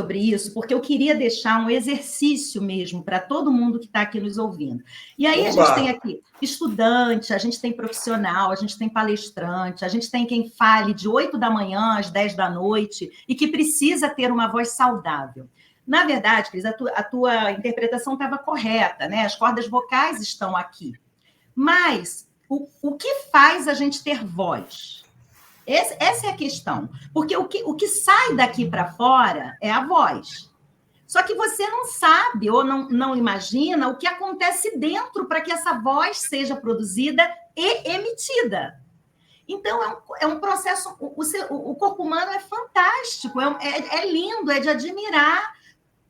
sobre isso, porque eu queria deixar um exercício mesmo para todo mundo que está aqui nos ouvindo. E aí a gente tem aqui estudante, a gente tem profissional, a gente tem palestrante, a gente tem quem fale de 8 da manhã às 10 da noite e que precisa ter uma voz saudável. Na verdade, Cris, a tua interpretação estava correta, né? As cordas vocais estão aqui. Mas o que faz a gente ter voz? Essa é a questão. Porque o que sai daqui para fora é a voz. Só que você não sabe ou não imagina o que acontece dentro para que essa voz seja produzida e emitida. Então, é um processo... O corpo humano é fantástico, é lindo, é de admirar.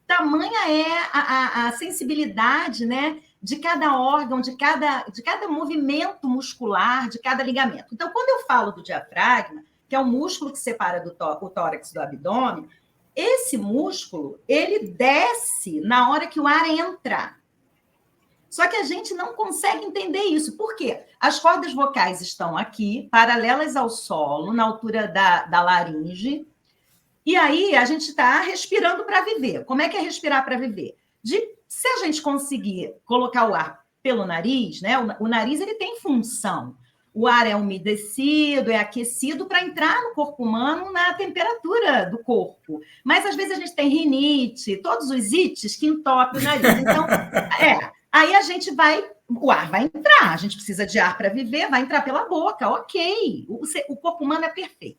Tamanha é a sensibilidade, né, de cada órgão, de cada movimento muscular, de cada ligamento. Então, quando eu falo do diafragma, que é o músculo que separa o tórax do abdômen, esse músculo, ele desce na hora que o ar entra. Só que a gente não consegue entender isso. Por quê? As cordas vocais estão aqui, paralelas ao solo, na altura da laringe, e aí a gente está respirando para viver. Como é que é respirar para viver? Se a gente conseguir colocar o ar pelo nariz, né? O nariz ele tem função. O ar é umedecido, é aquecido para entrar no corpo humano na temperatura do corpo. Mas às vezes a gente tem rinite, todos os ites que entopem o nariz. Então, aí a gente o ar vai entrar, a gente precisa de ar para viver, vai entrar pela boca, ok. O corpo humano é perfeito.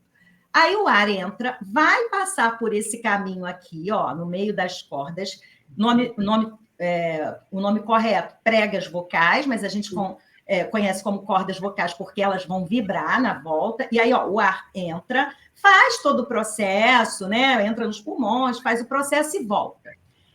Aí o ar entra, vai passar por esse caminho aqui, ó, no meio das cordas. O nome correto, pregas vocais, mas a gente conhece como cordas vocais porque elas vão vibrar na volta. E aí, ó, o ar entra, faz todo o processo, né? Entra nos pulmões, faz o processo e volta.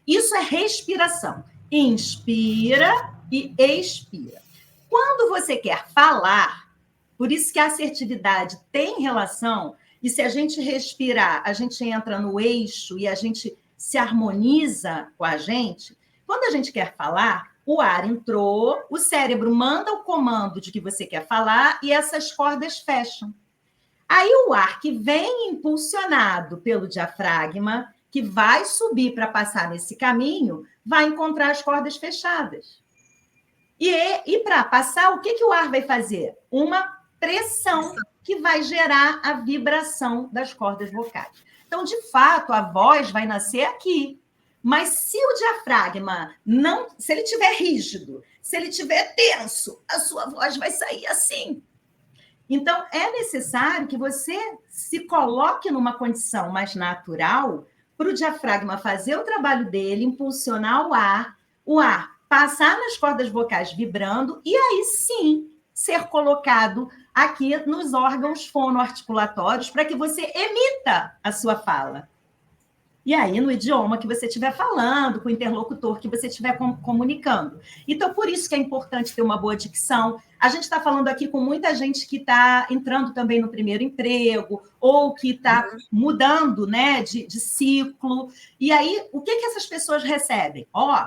Isso é respiração. Inspira e expira. Quando você quer falar, por isso que a assertividade tem relação. E se a gente respirar, a gente entra no eixo e a gente se harmoniza com a gente. Quando a gente quer falar, o ar entrou, o cérebro manda o comando de que você quer falar e essas cordas fecham. Aí o ar que vem impulsionado pelo diafragma, que vai subir para passar nesse caminho, vai encontrar as cordas fechadas. E para passar, o que o ar vai fazer? Uma pressão que vai gerar a vibração das cordas vocais. Então, de fato, a voz vai nascer aqui. Mas se o diafragma se ele estiver rígido, se ele estiver tenso, a sua voz vai sair assim. Então, é necessário que você se coloque numa condição mais natural para o diafragma fazer o trabalho dele, impulsionar o ar passar nas cordas vocais vibrando e aí sim ser colocado aqui nos órgãos fonoarticulatórios para que você emita a sua fala. E aí, no idioma que você estiver falando, com o interlocutor que você estiver comunicando. Então, por isso que é importante ter uma boa dicção. A gente está falando aqui com muita gente que está entrando também no primeiro emprego, ou que está mudando, né, de ciclo. E aí, o que essas pessoas recebem?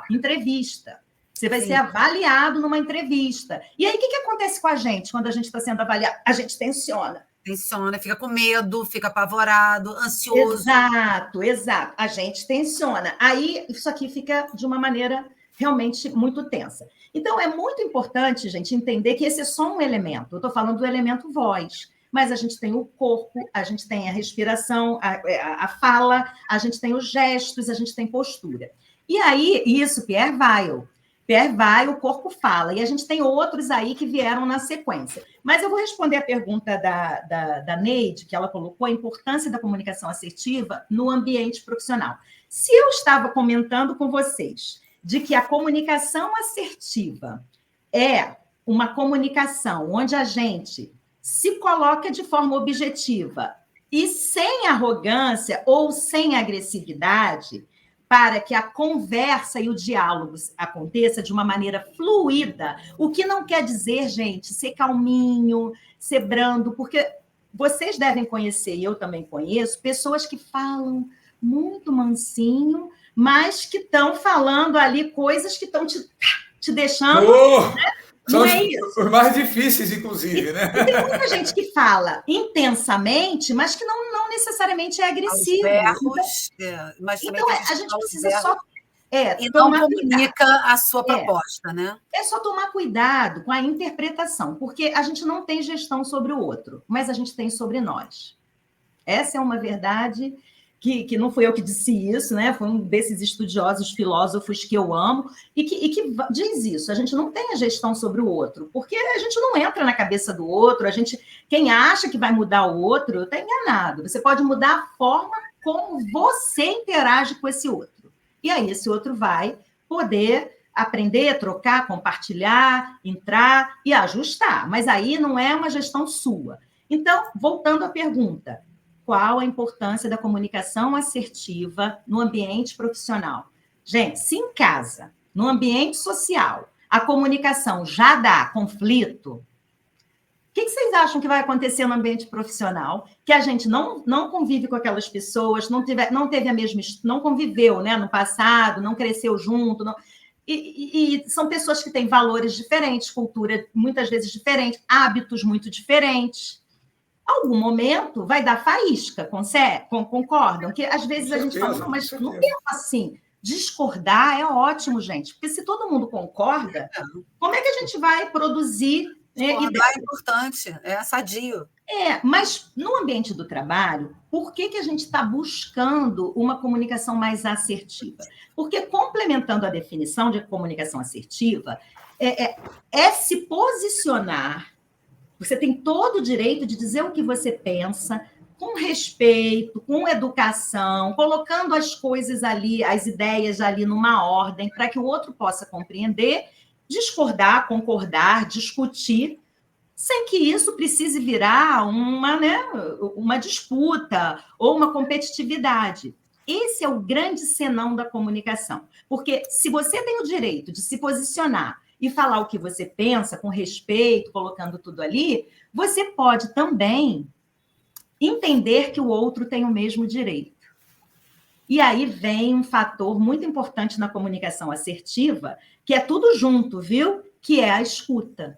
Entrevista. Você vai ser avaliado numa entrevista. E aí, o que acontece com a gente quando a gente está sendo avaliado? A gente tensiona. Tensiona, fica com medo, fica apavorado, ansioso. Exato. A gente tensiona. Aí, isso aqui fica de uma maneira realmente muito tensa. Então, é muito importante, gente, entender que esse é só um elemento. Eu estou falando do elemento voz. Mas a gente tem o corpo, a gente tem a respiração, a fala, a gente tem os gestos, a gente tem postura. E aí, isso, Pierre Weil, o corpo fala. E a gente tem outros aí que vieram na sequência. Mas eu vou responder a pergunta da Neide, que ela colocou, a importância da comunicação assertiva no ambiente profissional. Se eu estava comentando com vocês de que a comunicação assertiva é uma comunicação onde a gente se coloca de forma objetiva e sem arrogância ou sem agressividade, para que a conversa e o diálogo aconteça de uma maneira fluida, o que não quer dizer, gente, ser calminho, ser brando, porque vocês devem conhecer, e eu também conheço, pessoas que falam muito mansinho, mas que estão falando ali coisas que estão te deixando... Não é isso? Os mais difíceis, inclusive, né? E tem muita gente que fala intensamente, mas que não necessariamente é agressivo. Berros, mas também Então, a gente precisa só e não comunica a sua proposta, né? É só tomar cuidado com a interpretação, porque a gente não tem gestão sobre o outro, mas a gente tem sobre nós. Essa é uma verdade que não fui eu que disse isso, né? Foi um desses estudiosos, filósofos que eu amo, e que diz isso: a gente não tem a gestão sobre o outro, porque a gente não entra na cabeça do outro, quem acha que vai mudar o outro está enganado. Você pode mudar a forma como você interage com esse outro. E aí esse outro vai poder aprender, trocar, compartilhar, entrar e ajustar. Mas aí não é uma gestão sua. Então, voltando à pergunta, qual a importância da comunicação assertiva no ambiente profissional? Gente, se em casa, no ambiente social, a comunicação já dá conflito, o que vocês acham que vai acontecer no ambiente profissional? Que a gente não convive com aquelas pessoas, não teve a mesma, não conviveu, né, no passado, não cresceu junto, e são pessoas que têm valores diferentes, cultura muitas vezes diferente, hábitos muito diferentes. Algum momento vai dar faísca, concordam? Que às vezes a gente fala, não, mas não é assim. Discordar é ótimo, gente, porque se todo mundo concorda, como é que a gente vai produzir? Discordar é importante, é sadio. Mas no ambiente do trabalho, por que a gente está buscando uma comunicação mais assertiva? Porque, complementando a definição de comunicação assertiva, é se posicionar. Você tem todo o direito de dizer o que você pensa, com respeito, com educação, colocando as coisas ali, as ideias ali numa ordem, para que o outro possa compreender, discordar, concordar, discutir, sem que isso precise virar uma disputa ou uma competitividade. Esse é o grande senão da comunicação. Porque se você tem o direito de se posicionar e falar o que você pensa, com respeito, colocando tudo ali, você pode também entender que o outro tem o mesmo direito. E aí vem um fator muito importante na comunicação assertiva, que é tudo junto, viu? Que é a escuta.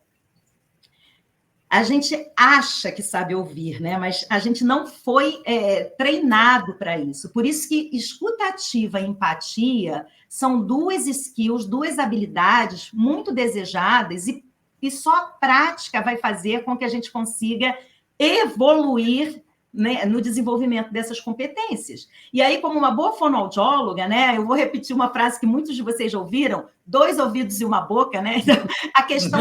A gente acha que sabe ouvir, né? Mas a gente não foi treinado para isso. Por isso que escuta ativa e empatia são duas skills, duas habilidades muito desejadas e só a prática vai fazer com que a gente consiga evoluir, né, no desenvolvimento dessas competências. E aí, como uma boa fonoaudióloga, né, eu vou repetir uma frase que muitos de vocês já ouviram: 2 ouvidos e uma boca, né? Então, a questão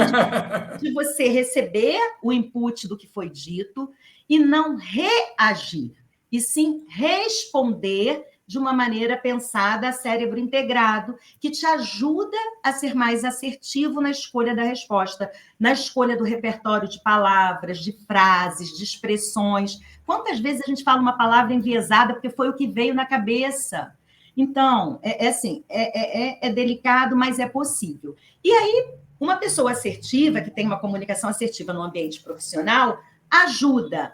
de você receber o input do que foi dito e não reagir, e sim responder de uma maneira pensada, cérebro integrado, que te ajuda a ser mais assertivo na escolha da resposta, na escolha do repertório de palavras, de frases, de expressões. Quantas vezes a gente fala uma palavra enviesada porque foi o que veio na cabeça? Então, é delicado, mas é possível. E aí, uma pessoa assertiva, que tem uma comunicação assertiva no ambiente profissional, ajuda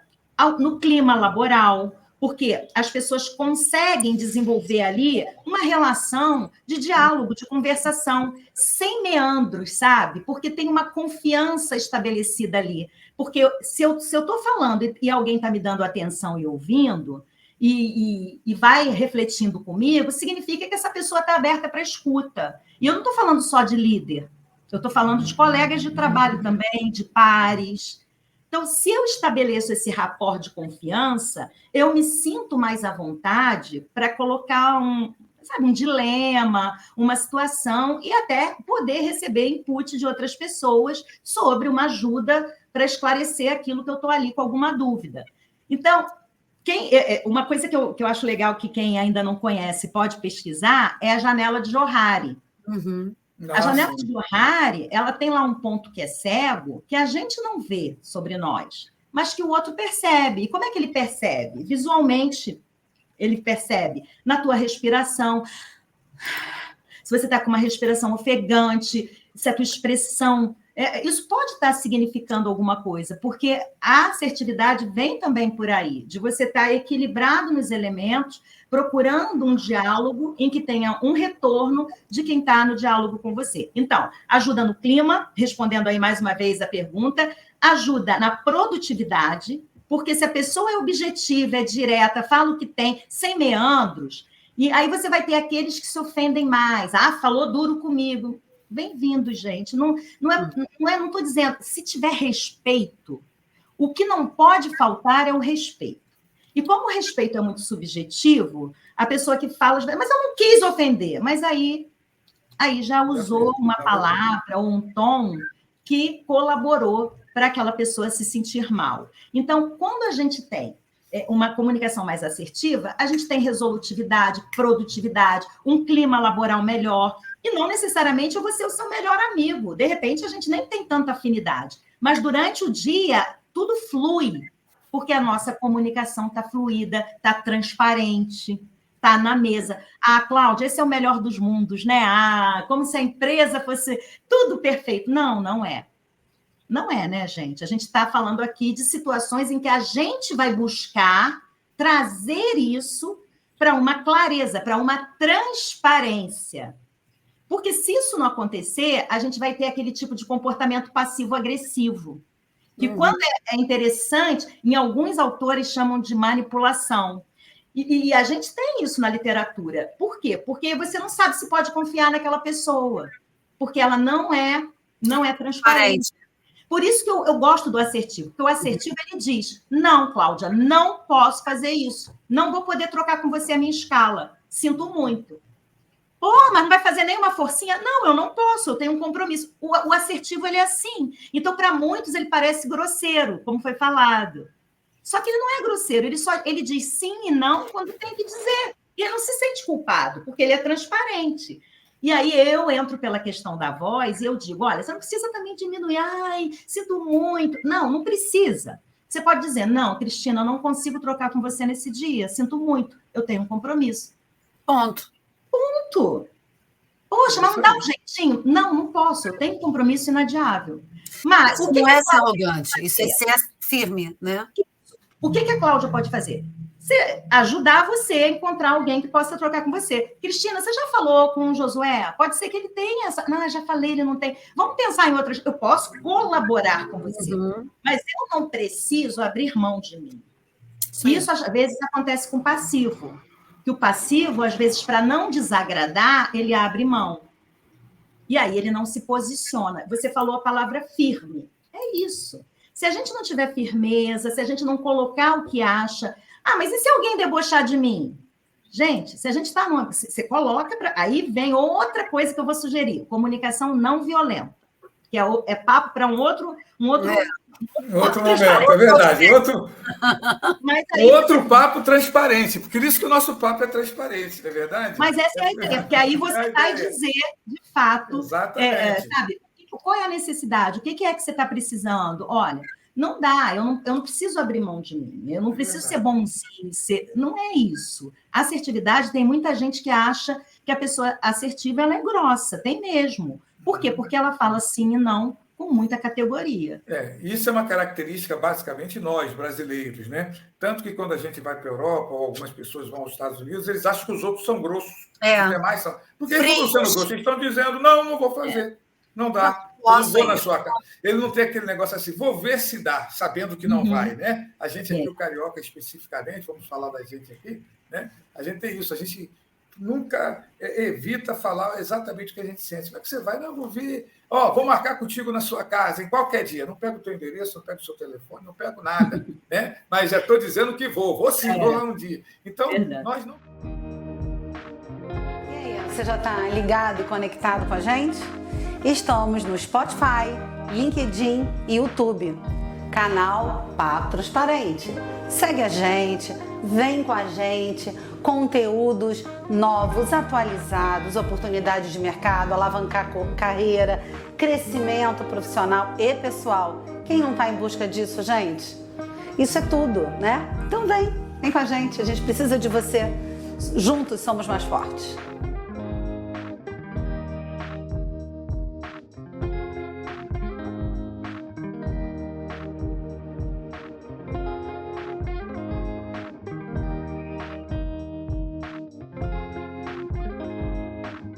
no clima laboral, porque as pessoas conseguem desenvolver ali uma relação de diálogo, de conversação, sem meandros, sabe? Porque tem uma confiança estabelecida ali. Porque se eu estou falando e alguém está me dando atenção e ouvindo, e vai refletindo comigo, significa que essa pessoa está aberta para escuta. E eu não estou falando só de líder, eu estou falando de colegas de trabalho também, de pares. Então, se eu estabeleço esse rapport de confiança, eu me sinto mais à vontade para colocar um dilema, uma situação, e até poder receber input de outras pessoas sobre uma ajuda para esclarecer aquilo que eu estou ali com alguma dúvida. Então, uma coisa que eu acho legal que quem ainda não conhece pode pesquisar é a janela de Johari. Uhum. A janela de Johari, ela tem lá um ponto que é cego, que a gente não vê sobre nós, mas que o outro percebe. E como é que ele percebe? Visualmente, ele percebe na tua respiração. Se você está com uma respiração ofegante, se a tua expressão Isso pode estar significando alguma coisa, porque a assertividade vem também por aí, de você estar equilibrado nos elementos, procurando um diálogo em que tenha um retorno de quem está no diálogo com você. Então, ajuda no clima, respondendo aí mais uma vez a pergunta, ajuda na produtividade, porque se a pessoa é objetiva, é direta, fala o que tem, sem meandros, e aí você vai ter aqueles que se ofendem mais. Falou duro comigo. Bem-vindo, gente. Não estou dizendo, se tiver respeito, o que não pode faltar é o respeito. E como o respeito é muito subjetivo, a pessoa que fala, mas eu não quis ofender, mas aí já usou uma palavra ou um tom que colaborou para aquela pessoa se sentir mal. Então, quando a gente tem uma comunicação mais assertiva, a gente tem resolutividade, produtividade, um clima laboral melhor, e não necessariamente eu vou ser o seu melhor amigo. De repente, a gente nem tem tanta afinidade. Mas durante o dia, tudo flui, porque a nossa comunicação está fluida, está transparente, está na mesa. Cláudia, esse é o melhor dos mundos, né? Como se a empresa fosse tudo perfeito. Não é. Não é, né, gente? A gente está falando aqui de situações em que a gente vai buscar trazer isso para uma clareza, para uma transparência. Porque se isso não acontecer, a gente vai ter aquele tipo de comportamento passivo-agressivo, que quando é interessante, em alguns autores chamam de manipulação. E a gente tem isso na literatura. Por quê? Porque você não sabe se pode confiar naquela pessoa, porque ela não é transparente. Por isso que eu gosto do assertivo, porque o assertivo ele diz, não, Cláudia, não posso fazer isso, não vou poder trocar com você a minha escala, sinto muito. Mas não vai fazer nenhuma forcinha? Não, eu não posso, eu tenho um compromisso. O assertivo ele é assim. Então, para muitos, ele parece grosseiro, como foi falado. Só que ele não é grosseiro, ele diz sim e não quando tem que dizer. E ele não se sente culpado, porque ele é transparente. E aí eu entro pela questão da voz e eu digo, olha, você não precisa também diminuir, sinto muito. Não precisa. Você pode dizer, não, Cristina, eu não consigo trocar com você nesse dia, sinto muito, eu tenho um compromisso. Ponto. Poxa, mas não dá um jeitinho? Não posso, eu tenho um compromisso inadiável. Mas isso não é ser arrogante, isso é ser firme, né? O que a Cláudia pode fazer? Ajudar você a encontrar alguém que possa trocar com você. Cristina, você já falou com o Josué? Pode ser que ele tenha essa... Não, eu já falei, ele não tem. Vamos pensar em outras... Eu posso colaborar com você, mas eu não preciso abrir mão de mim. Sim. Isso, às vezes, acontece com o passivo. Que o passivo, às vezes, para não desagradar, ele abre mão. E aí ele não se posiciona. Você falou a palavra firme. É isso. Se a gente não tiver firmeza, se a gente não colocar o que acha... mas e se alguém debochar de mim? Gente, se a gente está numa... Você coloca... Aí vem outra coisa que eu vou sugerir. Comunicação não violenta. Que é papo para um outro momento, é verdade. Outro papo transparente. Por isso que o nosso papo é transparente, não é verdade? Mas essa é a ideia, porque aí você vai dizer, de fato, sabe, qual é a necessidade? O que é que você está precisando? Olha, não dá, eu não preciso abrir mão de mim, eu não preciso ser bonzinho, não é isso. A assertividade, tem muita gente que acha que a pessoa assertiva ela é grossa, tem mesmo. Por quê? Porque ela fala sim e não com muita categoria. Isso é uma característica, basicamente, nós, brasileiros, né? Tanto que quando a gente vai para a Europa, ou algumas pessoas vão aos Estados Unidos, eles acham que os outros são grossos. Os demais são. Porque eles não estão sendo grossos, eles estão dizendo, não vou fazer. Não dá. Eu não vou na sua casa. Ele não tem aquele negócio assim, vou ver se dá, sabendo que não vai, né? A gente aqui, o carioca especificamente, vamos falar da gente aqui, né? A gente tem isso, a gente nunca evita falar exatamente o que a gente sente. Como é que você vai? Não, vou vir. Vou marcar contigo na sua casa, em qualquer dia. Não pego o teu endereço, não pego o seu telefone, não pego nada, né? Mas já estou dizendo que vou sim, vou lá um dia. Então, nós não... E aí, você já está ligado e conectado com a gente? Estamos no Spotify, LinkedIn e YouTube. Canal Papo Transparente. Segue a gente, vem com a gente, conteúdos novos, atualizados, oportunidades de mercado, alavancar carreira, crescimento profissional e pessoal. Quem não está em busca disso, gente? Isso é tudo, né? Então vem com a gente, a gente precisa de você. Juntos somos mais fortes.